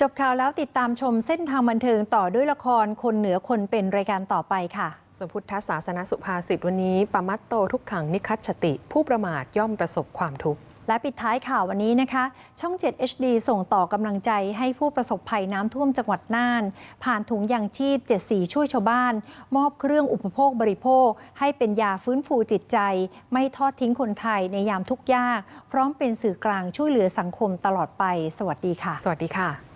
จบข่าวแล้วติดตามชมเส้นทางบันเทิงต่อด้วยละครคนเหนือคนเป็นรายการต่อไปค่ะส่วนพุทธศาสนสุภาษิตวันนี้ปมัตโตทุกขังนิคัสฉติ ผู้ประมาทย่อมประสบความทุกข์และปิดท้ายข่าววันนี้นะคะช่อง 7 HD ส่งต่อกำลังใจให้ผู้ประสบภัยน้ำท่วมจังหวัดน่านผ่านถุงยางชีพ7 สีช่วยชาวบ้านมอบเครื่องอุปโภคบริโภคให้เป็นยาฟื้นฟูจิตใจไม่ทอดทิ้งคนไทยในยามทุกข์ยากพร้อมเป็นสื่อกลางช่วยเหลือสังคมตลอดไปสวัสดีค่ะสวัสดีค่ะ